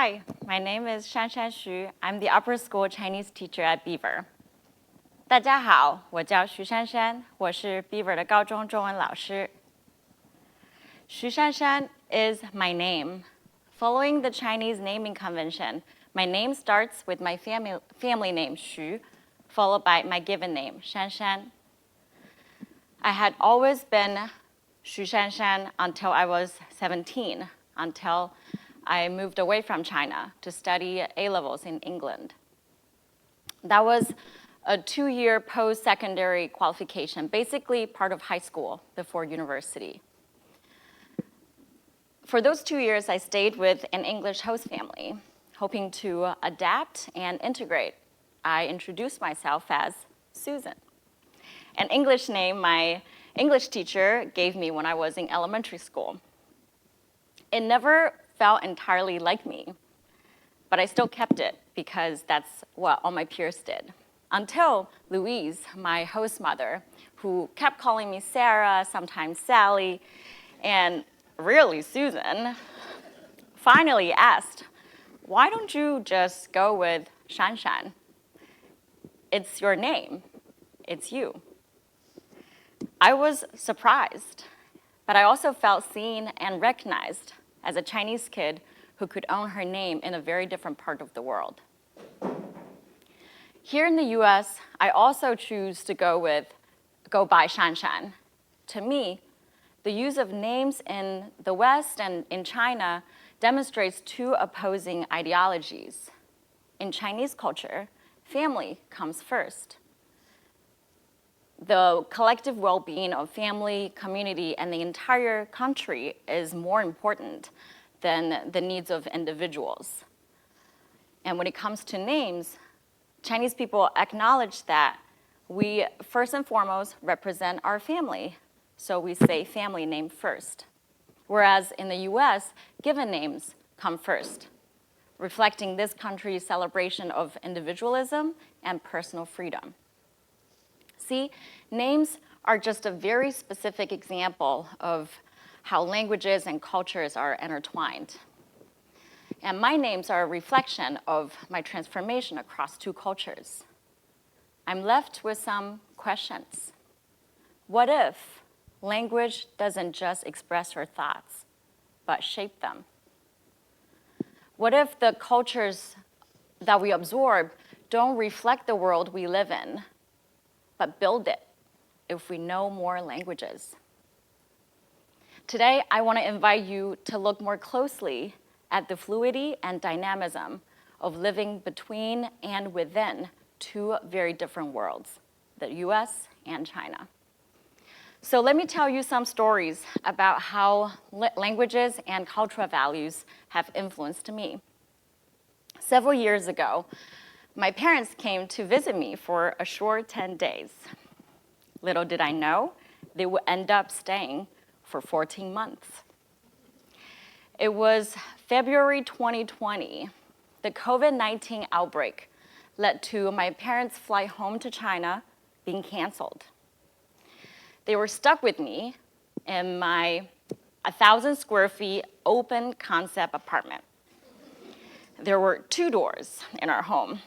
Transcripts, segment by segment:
Hi, my name is Shanshan Xu. I'm the upper school Chinese teacher at Beaver. 大家好，我叫徐珊珊，我是 Beaver 的高中中文老师。Xu Shanshan is my name. Following the Chinese naming convention, my name starts with my family name Xu, followed by my given name Shanshan. I had always been Xu Shanshan until I was 17, until I moved away from China to study A-levels in England. That was a 2-year post-secondary qualification, basically part of high school before university. For those 2 years, I stayed with an English host family, hoping to adapt and integrate. I introduced myself as Susan, an English name my English teacher gave me when I was in elementary school. It never felt entirely like me, but I still kept it because that's what all my peers did. Until Louise, my host mother, who kept calling me Sarah, sometimes Sally, and really Susan, finally asked, why don't you just go with Shanshan? It's your name. It's you. I was surprised, but I also felt seen and recognized as a Chinese kid who could own her name in a very different part of the world. Here in the US, I also choose to go by Shanshan. To me, the use of names in the West and in China demonstrates two opposing ideologies. In Chinese culture, family comes first. The collective well-being of family, community, and the entire country is more important than the needs of individuals. And when it comes to names, Chinese people acknowledge that we first and foremost represent our family, so we say family name first. Whereas in the US, given names come first, reflecting this country's celebration of individualism and personal freedom. See, names are just a very specific example of how languages and cultures are intertwined. And my names are a reflection of my transformation across two cultures. I'm left with some questions. What if language doesn't just express our thoughts, but shape them? What if the cultures that we absorb don't reflect the world we live in, but build it if we know more languages? Today, I want to invite you to look more closely at the fluidity and dynamism of living between and within two very different worlds, the US and China. So let me tell you some stories about how languages and cultural values have influenced me. Several years ago, my parents came to visit me for a short 10 days. Little did I know, they would end up staying for 14 months. It was February 2020. The COVID-19 outbreak led to my parents' flight home to China being canceled. They were stuck with me in my 1,000 square feet open concept apartment. There were 2 doors in our home,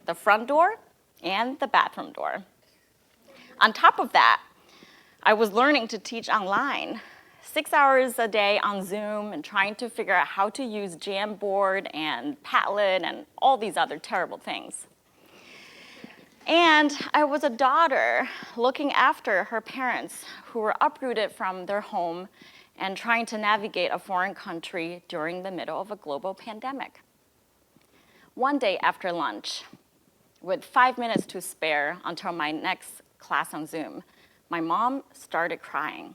the front door and the bathroom door. On top of that, I was learning to teach online, 6 hours a day on Zoom and trying to figure out how to use Jamboard and Padlet and all these other terrible things. And I was a daughter looking after her parents who were uprooted from their home and trying to navigate a foreign country during the middle of a global pandemic. One day after lunch, with 5 minutes to spare until my next class on Zoom, my mom started crying,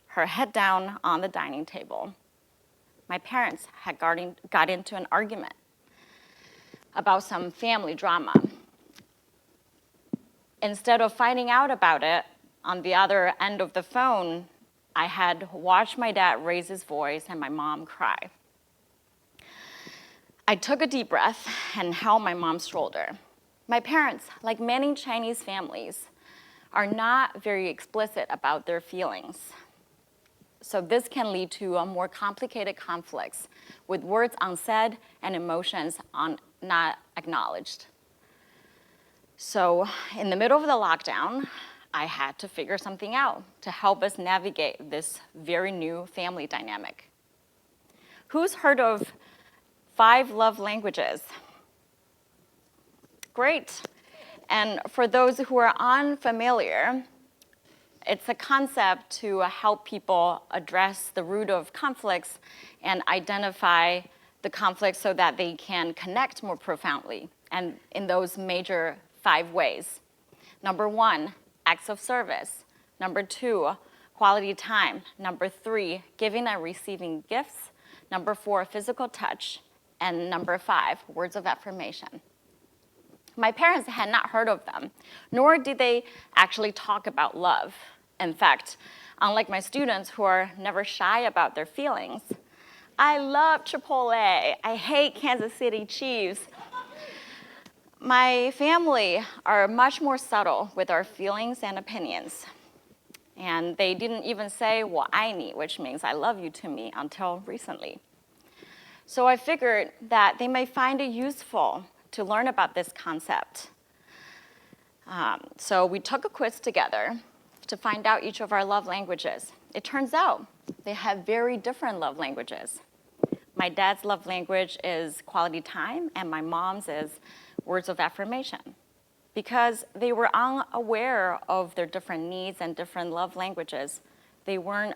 her head down on the dining table. My parents had got into an argument about some family drama. Instead of finding out about it on the other end of the phone, I had watched my dad raise his voice and my mom cry. I took a deep breath and held my mom's shoulder. My parents, like many Chinese families, are not very explicit about their feelings. So this can lead to more complicated conflicts with words unsaid and emotions not acknowledged. So in the middle of the lockdown, I had to figure something out to help us navigate this very new family dynamic. Who's heard of 5 love languages? Great. And for those who are unfamiliar, it's a concept to help people address the root of conflicts and identify the conflicts so that they can connect more profoundly, and in those major 5 ways. Number 1, acts of service. Number 2, quality time. Number 3, giving and receiving gifts. Number 4, physical touch. And number 5, words of affirmation. My parents had not heard of them, nor did they actually talk about love. In fact, unlike my students who are never shy about their feelings, I love Chipotle. I hate Kansas City Chiefs. My family are much more subtle with our feelings and opinions. And they didn't even say, "我爱你," which means I love you to me, until recently. So I figured that they may find it useful to learn about this concept. So we took a quiz together to find out each of our love languages. It turns out they have very different love languages. My dad's love language is quality time, and my mom's is words of affirmation. Because they were unaware of their different needs and different love languages, they weren't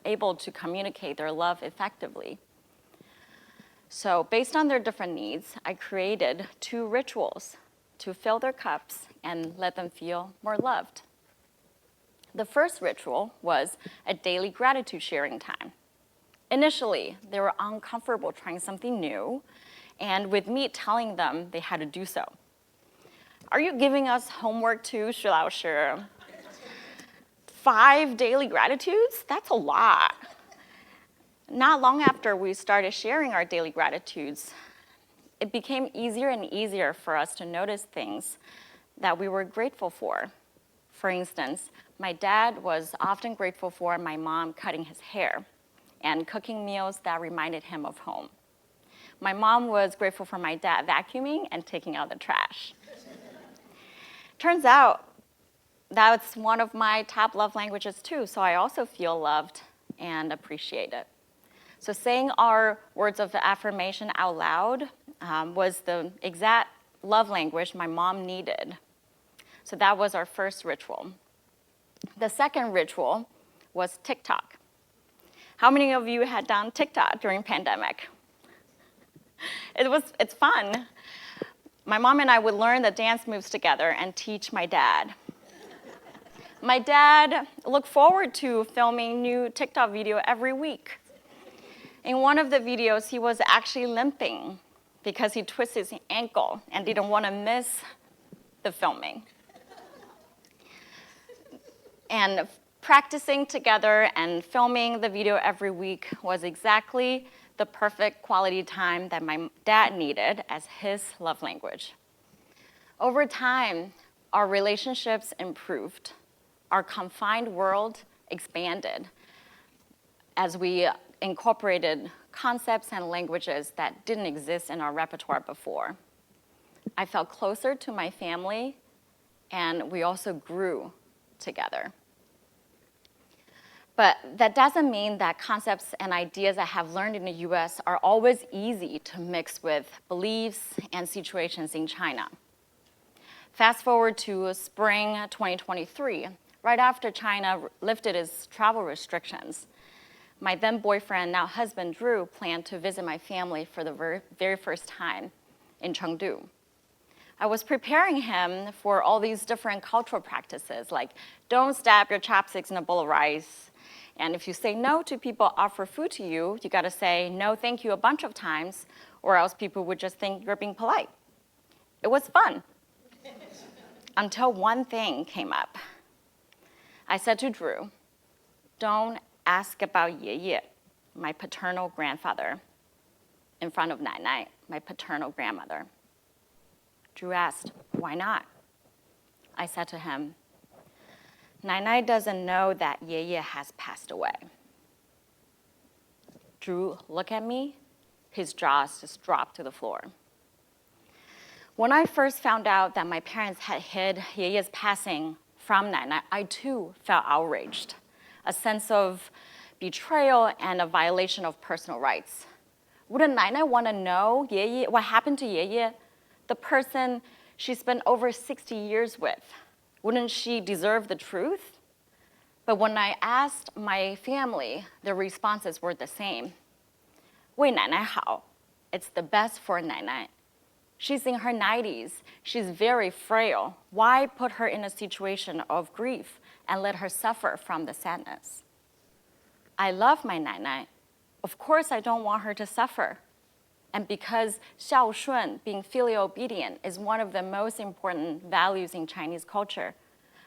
able to communicate their love effectively. So based on their different needs, I created 2 rituals to fill their cups and let them feel more loved. The first ritual was a daily gratitude sharing time. Initially, they were uncomfortable trying something new, and with me telling them they had to do so. Are you giving us homework too, 徐老师? 5 daily gratitudes? That's a lot. Not long after we started sharing our daily gratitudes, it became easier and easier for us to notice things that we were grateful for. For instance, my dad was often grateful for my mom cutting his hair and cooking meals that reminded him of home. My mom was grateful for my dad vacuuming and taking out the trash. Turns out that's one of my top love languages too, so I also feel loved and appreciated. So saying our words of affirmation out loud was the exact love language my mom needed. So that was our first ritual. The second ritual was TikTok. How many of you had done TikTok during pandemic? It's fun. My mom and I would learn the dance moves together and teach my dad. My dad looked forward to filming new TikTok video every week. In one of the videos, he was actually limping because he twisted his ankle and didn't want to miss the filming. And practicing together and filming the video every week was exactly the perfect quality time that my dad needed as his love language. Over time, our relationships improved. Our confined world expanded as we incorporated concepts and languages that didn't exist in our repertoire before. I felt closer to my family, and we also grew together. But that doesn't mean that concepts and ideas I have learned in the US are always easy to mix with beliefs and situations in China. Fast forward to spring 2023, right after China lifted its travel restrictions. My then boyfriend, now husband, Drew, planned to visit my family for the very first time in Chengdu. I was preparing him for all these different cultural practices, like don't stab your chopsticks in a bowl of rice. And if you say no to people offer food to you, you gotta say no thank you a bunch of times, or else people would just think you're being polite. It was fun, until one thing came up. I said to Drew, don't ask about 爷爷, my paternal grandfather, in front of 奶奶, my paternal grandmother. Drew asked, why not? I said to him, Nai doesn't know that Ye has passed away. Drew looked at me. His jaws just dropped to the floor. When I first found out that my parents had hid Ye's passing from Nai, I too felt outraged, a sense of betrayal and a violation of personal rights. Wouldn't Nai want to know what happened to Ye, the person she spent over 60 years with? Wouldn't she deserve the truth? But when I asked my family, the responses were the same. 为奶奶好, it's the best for Nai. She's in her 90s. She's very frail. Why put her in a situation of grief and let her suffer from the sadness? I love my Nai. Of course, I don't want her to suffer. And because 孝顺, being filial obedient, is one of the most important values in Chinese culture,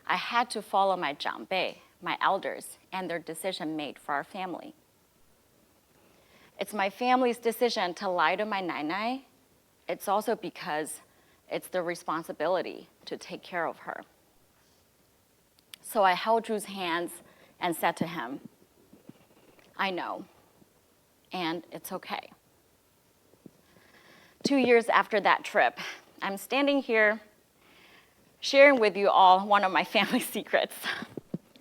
I had to follow my 长辈, my elders, and their decision made for our family. It's my family's decision to lie to my Nai. It's also because it's their responsibility to take care of her. So I held Drew's hands and said to him, I know, and it's okay. 2 years after that trip, I'm standing here sharing with you all one of my family secrets.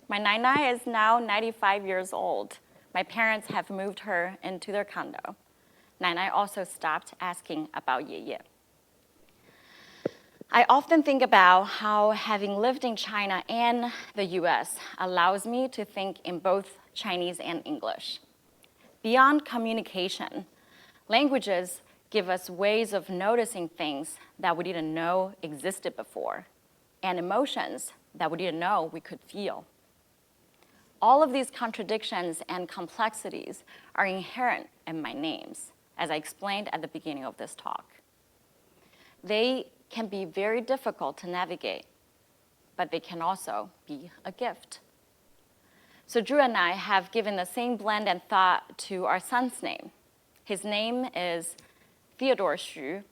My Nai is now 95 years old. My parents have moved her into their condo. Nai also stopped asking about Ye. I often think about how having lived in China and the US allows me to think in both Chinese and English. Beyond communication, languages give us ways of noticing things that we didn't know existed before, and emotions that we didn't know we could feel. All of these contradictions and complexities are inherent in my names, as I explained at the beginning of this talk. They can be very difficult to navigate, but they can also be a gift. So Drew and I have given the same blend and thought to our son's name. His name is Theodore Xu,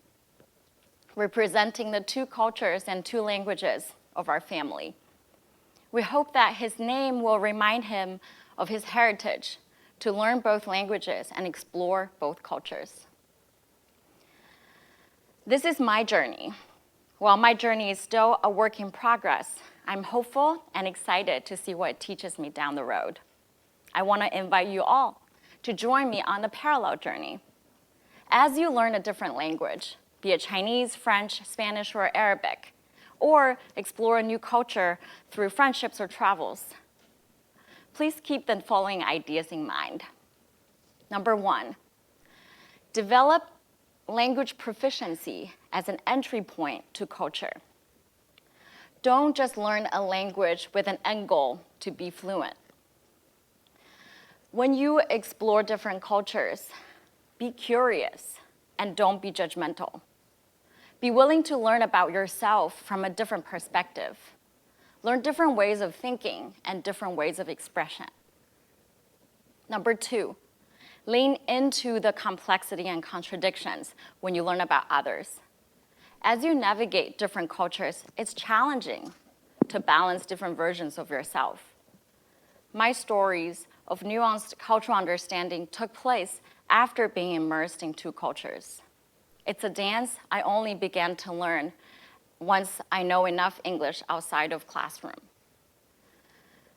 representing the two cultures and two languages of our family. We hope that his name will remind him of his heritage, to learn both languages and explore both cultures. This is my journey. While my journey is still a work in progress, I'm hopeful and excited to see what it teaches me down the road. I want to invite you all to join me on the parallel journey. As you learn a different language, be it Chinese, French, Spanish, or Arabic, or explore a new culture through friendships or travels, please keep the following ideas in mind. Number 1, develop language proficiency as an entry point to culture. Don't just learn a language with an end goal to be fluent. When you explore different cultures, be curious and don't be judgmental. Be willing to learn about yourself from a different perspective. Learn different ways of thinking and different ways of expression. Number 2, lean into the complexity and contradictions when you learn about others. As you navigate different cultures, it's challenging to balance different versions of yourself. My stories of nuanced cultural understanding took place after being immersed in two cultures. It's a dance I only began to learn once I know enough English outside of classroom.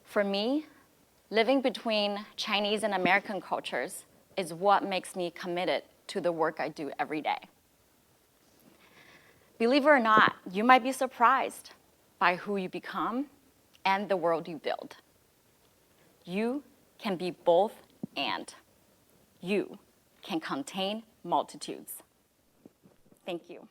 For me, living between Chinese and American cultures is what makes me committed to the work I do every day. Believe it or not, you might be surprised by who you become and the world you build. You can be both and. You can contain multitudes. Thank you.